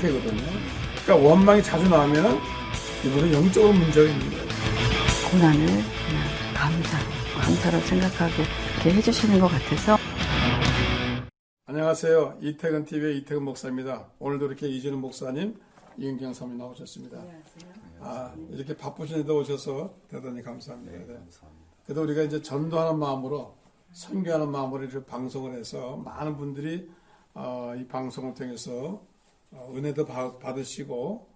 되거든요. 그러니까 원망이 자주 나오면은 이분은 영적으로 문제가 있는 거예요. 고난을 그냥 감사로 생각하게 이렇게 해주시는 것 같아서. 안녕하세요. 이태근 TV의 이태근 목사입니다. 오늘도 이렇게 이진우 목사님, 이은경 사모님 나오셨습니다. 안녕하세요. 이렇게 바쁘신데도 오셔서 대단히 감사합니다. 네, 감사합니다. 그래도 우리가 이제 전도하는 마음으로, 선교하는 마음으로 이렇게 방송을 해서 많은 분들이 이 방송을 통해서 은혜도 받으시고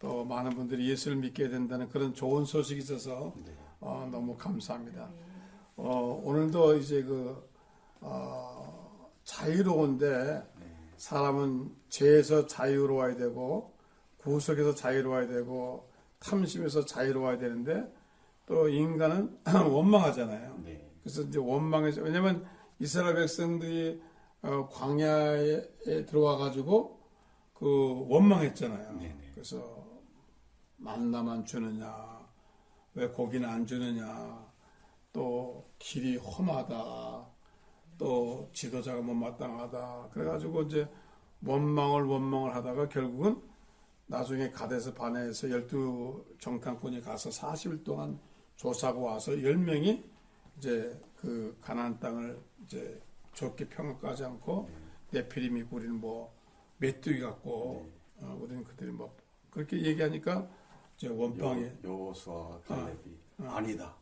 또 많은 분들이 예수를 믿게 된다는 그런 좋은 소식이 있어서 너무 감사합니다. 오늘도 이제 자유로운데 사람은 죄에서 자유로워야 되고 구속에서 자유로워야 되고 탐심에서 자유로워야 되는데 또 인간은 원망하잖아요. 그래서 이제 원망해서, 왜냐면 이스라엘 백성들이 광야에 들어와 가지고 원망했잖아요. 그래서 만나만 주느냐, 왜 고기는 안 주느냐, 또 길이 험하다, 또 지도자가 못마땅하다. 그래가지고 이제 원망을 하다가 결국은 나중에 가데스 바네에서 12정탐꾼이 가서 40일 동안 조사하고 와서 10명이 이제 그 가나안 땅을 이제 좋게 평가하지 않고 네피림이 우리는 뭐 메뚜기 같고 우리는 그들이 뭐 그렇게 얘기하니까 이제 원방이 여호수아와 갈렙이 아니다.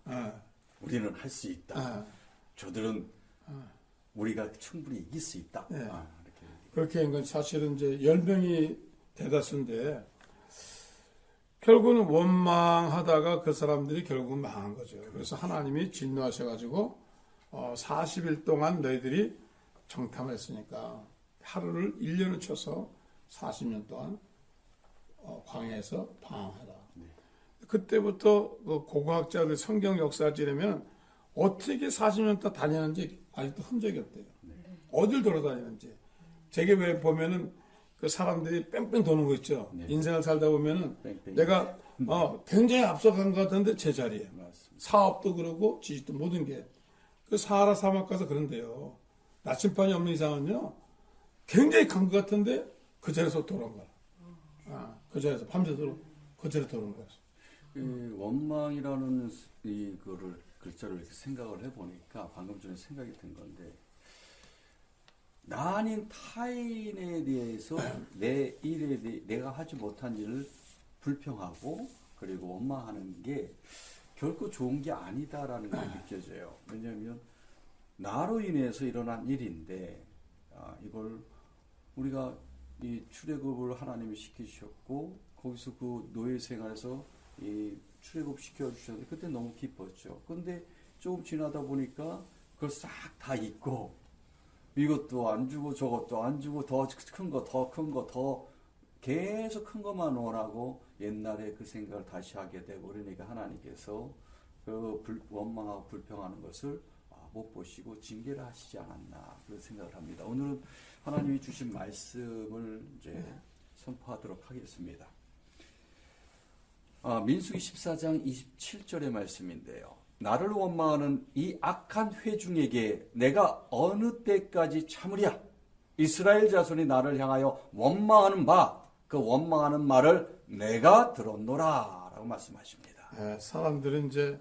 우리는 할 수 있다. 저들은 우리가 충분히 이길 수 있다. 그렇게 한 건 사실은 이제 10명이 대다수인데 결국은 원망하다가 그 사람들이 결국은 망한 거죠. 그래서 하나님이 진노하셔가지고 40일 동안 너희들이 정탐을 했으니까 하루를 1년을 쳐서 40년 동안 광야에서 방황하라. 그때부터 고고학자들 성경 역사를 찌르면 어떻게 40년 동안 다니는지 아직도 흔적이 없대요. 어딜 돌아다니는지. 제게 왜 보면은 그 사람들이 뺑뺑 도는 거 있죠. 인생을 살다 보면은 내가 굉장히 앞서간 것 같은데 제자리에. 사업도 그러고 지식도 모든 게. 그 사하라 사막 가서 그런데요. 나침반이 없는 이상은요. 굉장히 간 것 같은데 그 자리에서 돌아온 거야. 그 자리에서 밤새도록 그 자리에 돌아온 거야. 원망이라는 이거를 글자를 이렇게 생각을 해보니까 방금 전에 생각이 든 건데, 나 아닌 타인에 대해서 내 일에 대해 내가 하지 못한 일을 불평하고 그리고 원망하는 게 결코 좋은 게 아니다라는 게 느껴져요. 왜냐하면 나로 인해서 일어난 일인데 이걸 우리가 이 출애굽을 하나님이 시키셨고 거기서 그 노예 생활에서 이 출애굽 시켜주셨는데 그때 너무 기뻤죠. 근데 조금 지나다 보니까 그걸 싹 다 잊고 이것도 안 주고 저것도 안 주고 더 큰 거 더 계속 큰 것만 원하고 옛날에 그 생각을 다시 하게 되고, 그러니까 하나님께서 그 원망하고 불평하는 것을 못 보시고 징계를 하시지 않았나 그런 생각을 합니다. 오늘은 하나님이 주신 말씀을 이제 선포하도록 하겠습니다. 민수기 14장 27절의 말씀인데요. 나를 원망하는 이 악한 회중에게 내가 어느 때까지 참으랴? 이스라엘 자손이 나를 향하여 원망하는 그 원망하는 말을 내가 들었노라 라고 말씀하십니다. 사람들은 이제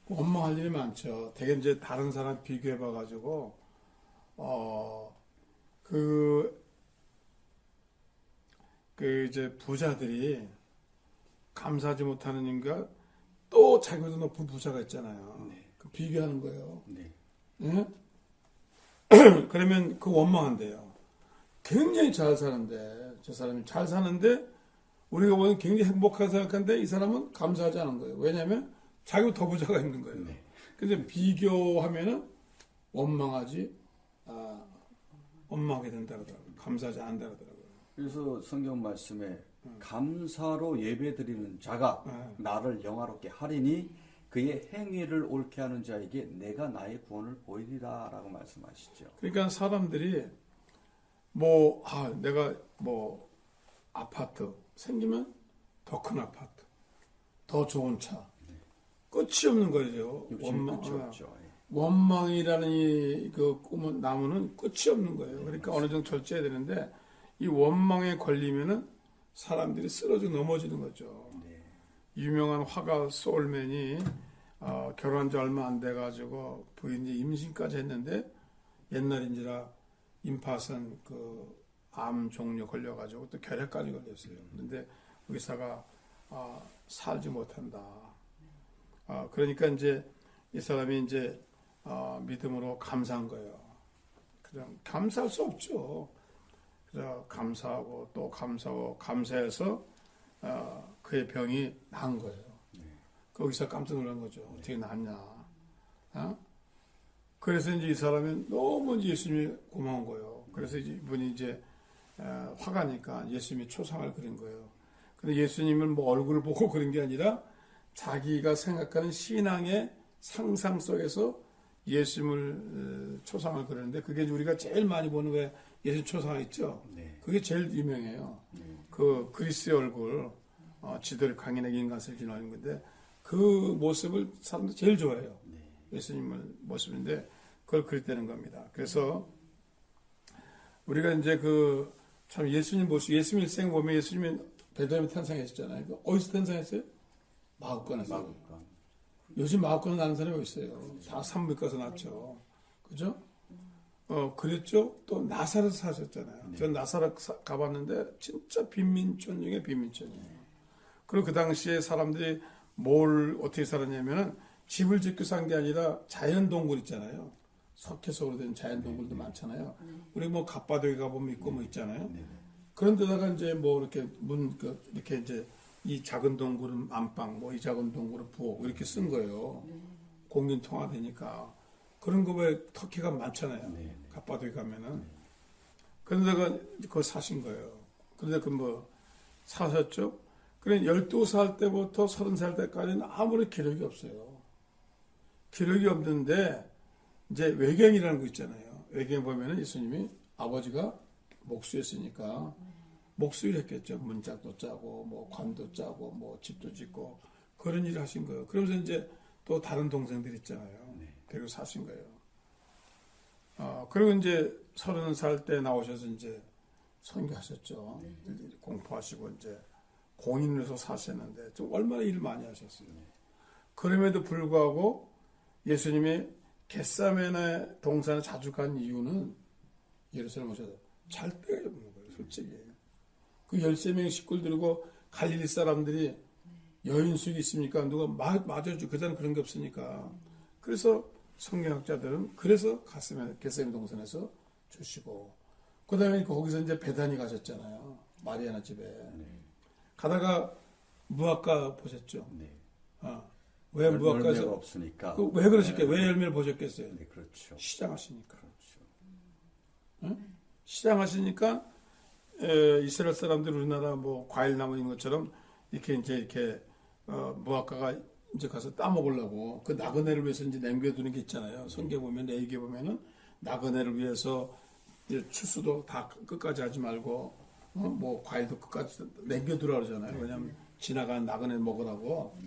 원망할 일이 많죠. 되게 이제 다른 사람 비교해 봐가지고 이제 부자들이 감사하지 못하는 인가 또 자기보다 높은 부자가 있잖아요. 그 비교하는 거예요. 예? 그러면 그 원망한대요. 굉장히 잘 사는데, 저 사람이 잘 사는데 우리가 보면 굉장히 행복하게 생각하는데 이 사람은 감사하지 않은 거예요. 왜냐하면 자기보다 더 부자가 있는 거예요. 근데 비교하면은 원망하게 된다 그러더라고요. 감사하지 않는다 그러더라고요. 그래서 성경 말씀에 감사로 예배드리는 자가 나를 영화롭게 하리니 그의 행위를 옳게 하는 자에게 내가 나의 구원을 보이리라 라고 말씀하시죠. 그러니까 사람들이 내가 아파트 생기면 더 큰 아파트, 더 좋은 차, 끝이 없는 거죠. 원망이라는 그 꿈은 나무는 끝이 없는 거예요. 그러니까 어느 정도 절제해야 되는데 이 원망에 걸리면은 사람들이 쓰러져 넘어지는 거죠. 네. 유명한 화가 소울맨이 결혼한 지 얼마 안 돼가지고 부인이 임신까지 했는데 옛날인지라 임파선 그 암 종류 걸려가지고 또 결핵까지 걸렸어요. 근데 의사가 살지 못한다. 그러니까 이제 이 사람이 이제 믿음으로 감사한 거예요. 그냥 감사할 수 없죠. 그래서 감사하고 또 감사하고 감사해서 그의 병이 나은 거예요. 거기서 깜짝 놀란 거죠. 어떻게 낫냐. 그래서 이제 이 사람이 너무 이제 예수님이 고마운 거예요. 그래서 이분이 이제 화가 나니까 예수님이 초상을 그린 거예요. 근데 예수님을 뭐 얼굴을 보고 그린 게 아니라 자기가 생각하는 신앙의 상상 속에서 예수님을 초상을 그리는데 그게 우리가 제일 많이 보는 왜 예수님 초상 있죠? 네. 그게 제일 유명해요. 그 그리스의 얼굴, 지도를 강인하게 인간을 기록하는 건데 그 모습을 사람들이 제일 좋아해요. 예수님을 모습인데 그걸 그렸다는 겁니다. 그래서 우리가 이제 그 참 예수님 모습, 예수님 일생 보면 예수님이 베들레헴에 탄생했잖아요. 어디서 탄생했어요? 마구간에서. 요즘 마구간 나는 사람이 어디 있어요? 다 산부인과에서 낳죠. 그죠? 그랬죠? 또 나사렛 사셨잖아요. 전 나사렛 가봤는데 진짜 빈민촌 중에 빈민촌이에요. 그리고 그 당시에 사람들이 뭘 어떻게 살았냐면은 집을 짓고 산 게 아니라 자연동굴 있잖아요. 석회석으로 된 자연동굴도 많잖아요. 우리 뭐 갑바도에 가보면 있고 뭐 있잖아요. 그런 데다가 이제 뭐 이렇게 이렇게 이제 이 작은 동굴은 안방, 뭐 이 작은 동굴은 부엌 이렇게 쓴 거예요. 공긴 통화되니까. 그런 거 왜 터키가 많잖아요. 갑바도에 가면은. 그런 데가 그거 사신 거예요. 그런데 그 뭐 사셨죠? 그래 12살 때부터 30살 때까지는 아무런 기록이 없어요. 기록이 없는데 이제 외경이라는 거 있잖아요. 외경 보면은 예수님이 아버지가 목수였으니까 목수일 했겠죠. 문짝도 짜고 뭐 관도 짜고 뭐 집도 짓고 그런 일을 하신 거예요. 그러면서 이제 또 다른 동생들 있잖아요. 데리고 사신 거예요. 그리고 이제 30살 때 나오셔서 이제 선교하셨죠. 공포하시고 이제 공인으로서 사셨는데 좀 얼마나 일을 많이 하셨어요. 그럼에도 불구하고 예수님이 겟세마네 동산에 자주 간 이유는 예루살렘 오셔서 잘 데가 없는 거예요. 솔직히. 그 13명의 식구를 들고 갈릴리 사람들이 여인숙이 있습니까? 누가 맞아줘. 그전에 그런 게 없으니까. 그래서 성경학자들은 그래서 겟세마네 동산에서 주시고 그 다음에 거기서 이제 베다니 가셨잖아요. 마리아나 집에. 가다가 무화과 보셨죠? 왜 무화과에서 없으니까. 왜 그러실까요? 왜 열매를 보셨겠어요? 네, 그렇죠. 시장하시니까. 그렇죠. 시장하시니까 이스라엘 사람들 우리나라 뭐 과일 나무 있는 것처럼 이렇게 무화과가 이제 가서 따 먹으려고 그 나그네를 위해서 이제 남겨두는 게 있잖아요. 성경 보면 레위기 보면은 나그네를 위해서 추수도 다 끝까지 하지 말고 뭐 과일도 끝까지 남겨두라 그러잖아요. 왜냐하면 지나가는 나그네 먹으라고.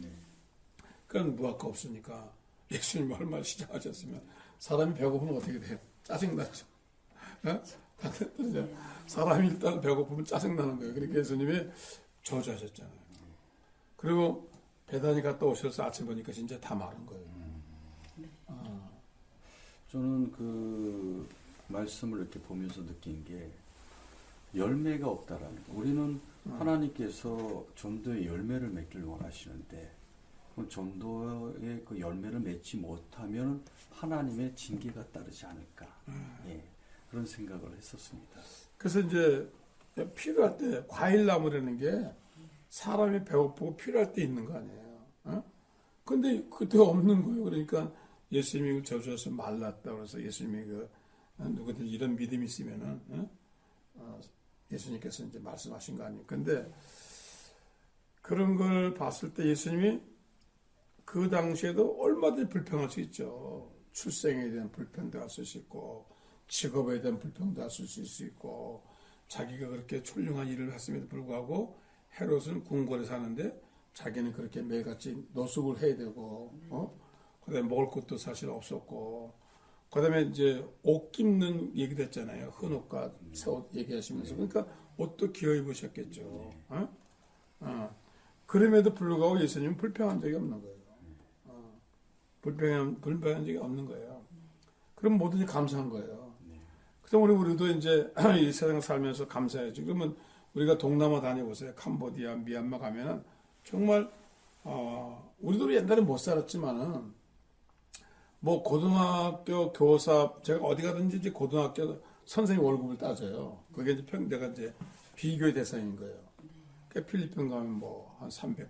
그건 무화과 없으니까 예수님 얼마나 시장하셨으면 사람이 배고프면 어떻게 돼요? 짜증나죠. 사람이 일단 배고프면 짜증나는 거예요. 그러니까 예수님이 저주하셨잖아요. 그리고 베다니 갔다 오셔서 아침 보니까 진짜 다 마른 거예요. 저는 그 말씀을 이렇게 보면서 느낀 게 열매가 없다라는 거. 우리는 하나님께서 전도의 열매를 맺기를 원하시는데 그 전도의 그 열매를 맺지 못하면 하나님의 징계가 따르지 않을까. 예, 그런 생각을 했었습니다. 그래서 이제 필요할 때 과일 나무라는 게 사람이 배고프고 필요할 때 있는 거 아니에요. 근데 그때 없는 거예요. 그러니까 예수님이 저주해서 말랐다 그래서 예수님이 누구든 이런 믿음이 있으면은 예수님께서 이제 말씀하신 거 아니에요. 근데 그런 걸 봤을 때 예수님이 그 당시에도 얼마든지 불평할 수 있죠. 출생에 대한 불평도 하실 수 있고 직업에 대한 불평도 하실 수 있고 자기가 그렇게 훌륭한 일을 했음에도 불구하고 헤롯은 궁궐에 사는데 자기는 그렇게 매일같이 노숙을 해야 되고 그다음에 먹을 것도 사실 없었고 그다음에 이제 옷 입는 얘기도 했잖아요. 헌옷과 새옷 얘기하시면서. 그러니까 옷도 기어 입으셨겠죠. 그럼에도 불구하고 예수님은 불평한 적이 없는 거예요. 불평한 적이 없는 거예요. 그럼 뭐든지 감사한 거예요. 그래서 우리도 이제 이 세상 살면서 감사해야지. 그러면 우리가 동남아 다녀보세요. 캄보디아, 미얀마 가면은 정말 우리도 옛날에 못 살았지만은 뭐 고등학교 교사 제가 어디 가든지 이제 고등학교 선생님 월급을 따져요. 그게 이제 내가 이제 비교의 대상인 거예요. 그러니까 필리핀 가면 뭐 한 300불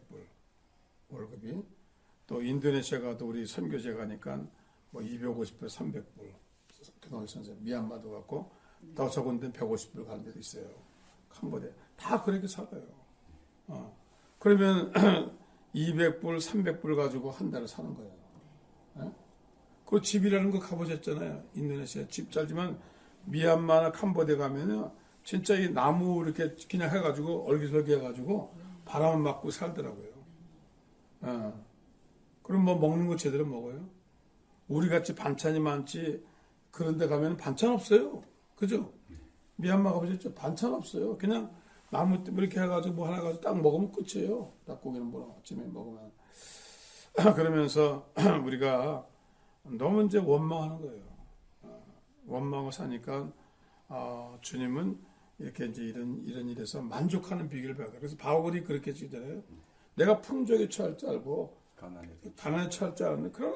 월급이, 또 인도네시아 가도 우리 선교제 가니까 뭐 250불, 300불 교동일 선생, 미얀마도 갔고 더 적은 데는 150불 가는 데도 있어요. 캄보디아 다 그렇게 살아요. 그러면 200불, 300불 가지고 한 달을 사는 거예요. 그 집이라는 거 가보셨잖아요. 인도네시아 집 살지만 미얀마나 캄보디아 가면은 진짜 이 나무 이렇게 그냥 해가지고 얼기설기 해가지고 바람을 맞고 살더라고요. 그럼 뭐 먹는 거 제대로 먹어요? 우리 같이 반찬이 많지 그런 데 가면 반찬 없어요. 그죠? 미얀마 가보셨죠? 반찬 없어요. 그냥 나무 이렇게 해가지고 뭐 하나 가지고 딱 먹으면 끝이에요. 닭고기는 뭐 아침에 먹으면. 그러면서 우리가 너무 이제 원망하는 거예요. 원망하고 사니까 주님은 이렇게 이제 이런 일에서 만족하는 비결을 배워요. 그래서 바울이 그렇게 지잖아요. 내가 풍족에 처할 줄 알고 가난에 처할 줄 알았는데 그런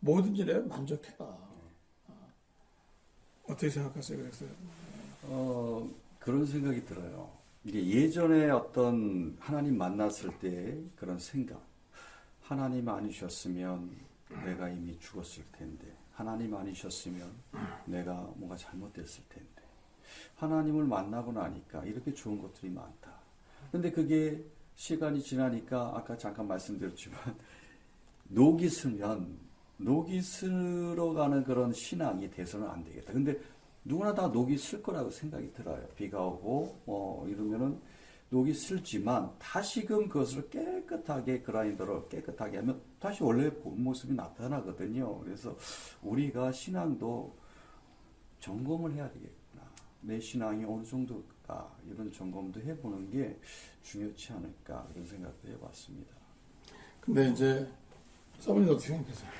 모든 일에 만족해라. 어떻게 생각하세요? 그래서 그런 생각이 들어요. 이게 예전에 어떤 하나님 만났을 때 그런 생각. 하나님 아니셨으면 내가 이미 죽었을 텐데, 하나님 아니셨으면 내가 뭔가 잘못됐을 텐데, 하나님을 만나고 나니까 이렇게 좋은 것들이 많다. 근데 그게 시간이 지나니까 아까 잠깐 말씀드렸지만 녹이 슬면 녹이 슬어가는 그런 신앙이 돼서는 안 되겠다. 근데 누구나 다 녹이 슬 거라고 생각이 들어요. 비가 오고 이러면은 녹이 슬지만 다시금 그것을 깨끗하게 그라인더로 깨끗하게 하면 다시 원래 본 모습이 나타나거든요. 그래서 우리가 신앙도 점검을 해야 되겠구나. 내 신앙이 어느 정도일까 이런 점검도 해보는 게 중요치 않을까 그런 생각도 해봤습니다. 근데 이제 사모님 어떻게 생각하세요?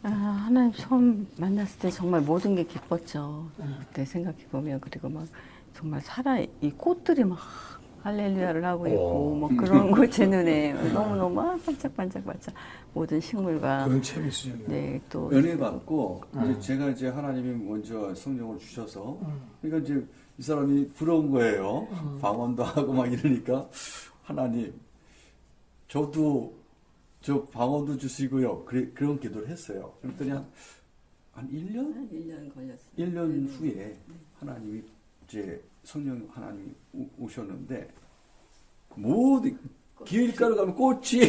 하나님 처음 만났을 때 정말 모든 게 기뻤죠. 그때 생각해보면. 그리고 막 정말 이 꽃들이 막 할렐루야를 하고 있고 뭐 그런 거 제 눈에 너무너무 반짝반짝반짝 모든 식물과 그런 체험이 있으셨네요. 네, 또 은혜 받고 이제 제가 이제 하나님이 먼저 성령을 주셔서 그러니까 이제 이 사람이 부러운 거예요. 방언도 하고 막 이러니까 하나님 저도 저 방언도 주시고요. 그런 기도를 했어요. 그랬더니 한 1년? 1년 걸렸어요. 1년 후에 하나님이 이제 성령 하나님이 오셨는데 모든 길가로 가면 꽃이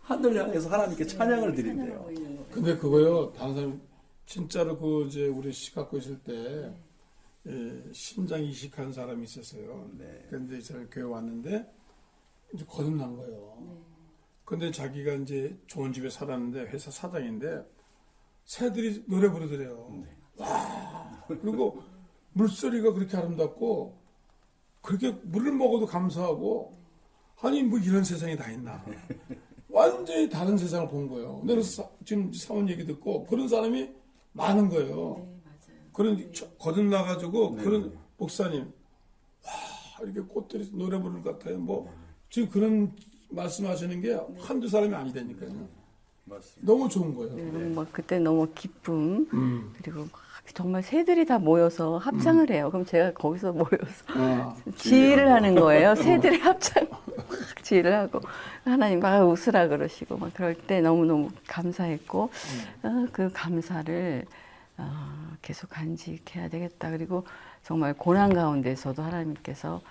하늘 향해서 하나님께 찬양을 드린대요. 근데 그거요, 다른 사람 진짜로 그 이제 우리 시 갖고 있을 때 심장 이식한 사람이 있었어요. 네. 근데 이 사람 교회 왔는데 이제 거듭난 거예요. 근데 자기가 이제 좋은 집에 살았는데 회사 사장인데 새들이 노래 부르더래요. 와, 그리고 물소리가 그렇게 아름답고 그렇게 물을 먹어도 감사하고, 아니 뭐 이런 세상이 다 있나. 완전히 다른 세상을 본 거예요. 근데 그래서 지금 사원 얘기 듣고 그런 사람이 많은 거예요. 네, 맞아요. 그런 거듭나가지고 네. 그런 목사님, 와 이렇게 꽃들이 노래 부를 것 같아요. 뭐 지금 그런 말씀하시는 게 한두 사람이 아니다니까요. 맞습니다. 너무 좋은 거예요. 막 그때 너무 기쁨 그리고 막 정말 새들이 다 모여서 합창을 해요. 그럼 제가 거기서 모여서 지휘를 하는 거예요. 새들이 합창 막 지휘를 하고 하나님 막 웃으라 그러시고 막 그럴 때 너무너무 감사했고 그 감사를 계속 간직해야 되겠다. 그리고 정말 고난 가운데서도 하나님께서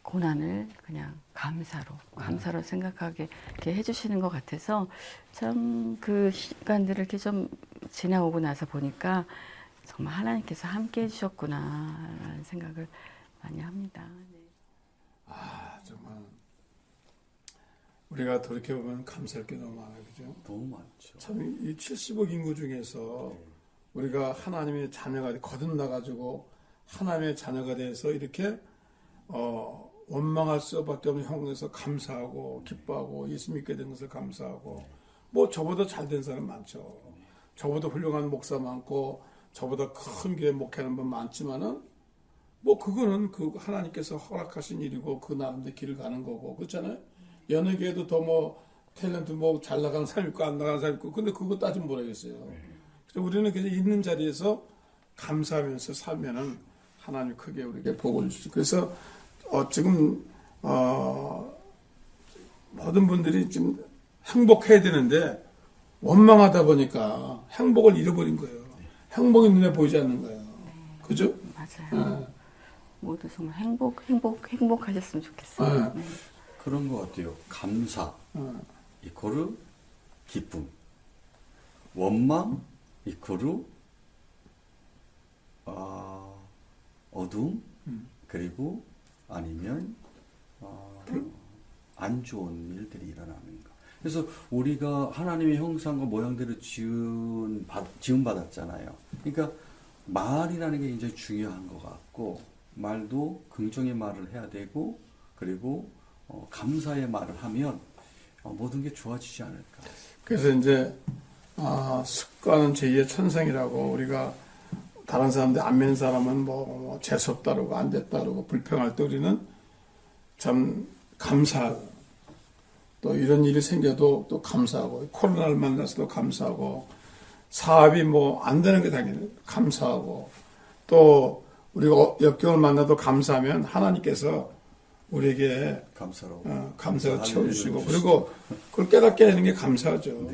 고난을 그냥 감사로 생각하게 이렇게 해주시는 것 같아서 참 그 시간들을 이렇게 좀 지나오고 나서 보니까 정말 하나님께서 함께 해주셨구나라는 생각을 많이 합니다. 네. 정말 우리가 돌이켜보면 감사할 게 너무 많아요. 그죠? 너무 많죠. 참 이 70억 인구 중에서 우리가 하나님의 자녀가 거듭나 가지고 하나님의 자녀가 돼서 이렇게 원망할 수밖에 없는 형에서 감사하고 기뻐하고 예수 믿게 된 것을 감사하고 뭐 저보다 잘 된 사람 많죠. 저보다 훌륭한 목사 많고 저보다 큰 교회 목회하는 분 많지만은 뭐 그거는 그 하나님께서 허락하신 일이고 그 나름대로 길을 가는 거고 그렇잖아요. 여느 교회도 더 뭐 탤런트 뭐 잘 나가는 사람 있고 안 나가는 사람 있고 근데 그거 따지면 모르겠어요. 그래서 우리는 그냥 있는 자리에서 감사하면서 살면은 하나님 크게 우리에게 복을 주시죠. 그래서 지금 모든 분들이 지금 행복해야 되는데 원망하다 보니까 행복을 잃어버린 거예요. 행복이 눈에 보이지 않는 거예요. 그죠? 맞아요. 모두 정말 행복하셨으면 좋겠어요. 네. 그런 것 같아요. 감사 이코르 기쁨, 원망 이코르 어둠 그리고 아니면 안 좋은 일들이 일어나는 거. 그래서 우리가 하나님의 형상과 모양대로 지음받았잖아요. 그러니까 말이라는 게 굉장히 중요한 것 같고 말도 긍정의 말을 해야 되고 그리고 감사의 말을 하면 모든 게 좋아지지 않을까. 그래서 이제 습관은 제2의 천성이라고 우리가 다른 사람들 안 믿는 사람은 뭐 재수없다 그러고 안 됐다 그러고 불평할 때 우리는 참 감사하고 또 이런 일이 생겨도 또 감사하고 코로나를 만나서도 감사하고 사업이 뭐 안 되는 게 당연히 감사하고 또 우리가 역경을 만나도 감사하면 하나님께서 우리에게 감사를 채워주시고 그리고 그걸 깨닫게 하는 게 감사하죠.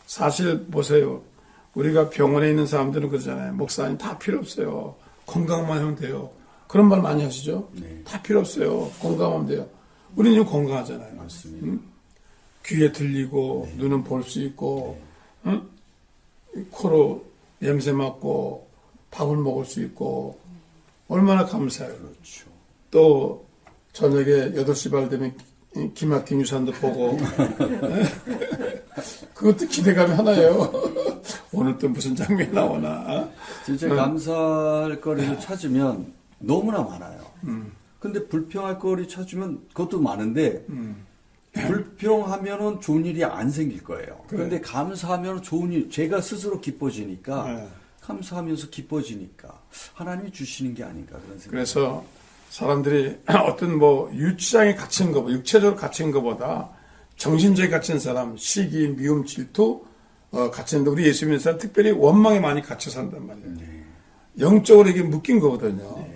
사실 보세요. 우리가 병원에 있는 사람들은 그러잖아요. 목사님 다 필요 없어요. 건강만 하면 돼요. 그런 말 많이 하시죠. 네. 다 필요 없어요. 건강하면 돼요. 우리는 지금 건강하잖아요. 맞습니다. 귀에 들리고 눈은 볼 수 있고 코로 냄새 맡고 밥을 먹을 수 있고 얼마나 감사해요. 그렇죠. 또 저녁에 8시 반 되면 기막힌 유산도 보고 그것도 기대감이 하나예요. 오늘 또 무슨 장면이 나오나. 진짜 감사할 거리를 찾으면 너무나 많아요. 근데 불평할 거리 찾으면 그것도 많은데 불평하면은 좋은 일이 안 생길 거예요. 그런데 감사하면 좋은 일, 제가 스스로 기뻐지니까 감사하면서 기뻐지니까 하나님이 주시는 게 아닌가 그런 생각. 그래서 사람들이 어떤 뭐 유치장에 갇힌 거, 육체적으로 갇힌 것보다 정신적에 갇힌 사람, 시기, 미움, 질투 갇혔는데 우리 예수 믿는 사람 특별히 원망에 많이 갇혀 산단 말이에요. 영적으로 이게 묶인 거거든요.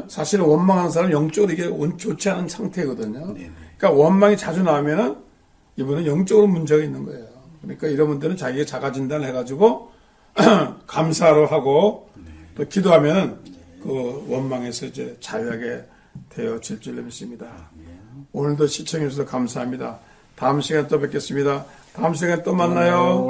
사실은 원망하는 사람은 영적으로 이게 좋지 않은 상태거든요. 그러니까 원망이 자주 나오면은 이분은 영적으로 문제가 있는 거예요. 그러니까 이런 분들은 자기가 자가 진단을 해가지고 감사로 하고 또 기도하면은 그 원망에서 이제 자유하게 되어질 줄 믿습니다. 오늘도 시청해 주셔서 감사합니다. 다음 시간에 또 뵙겠습니다. 다음 시간에 또 만나요.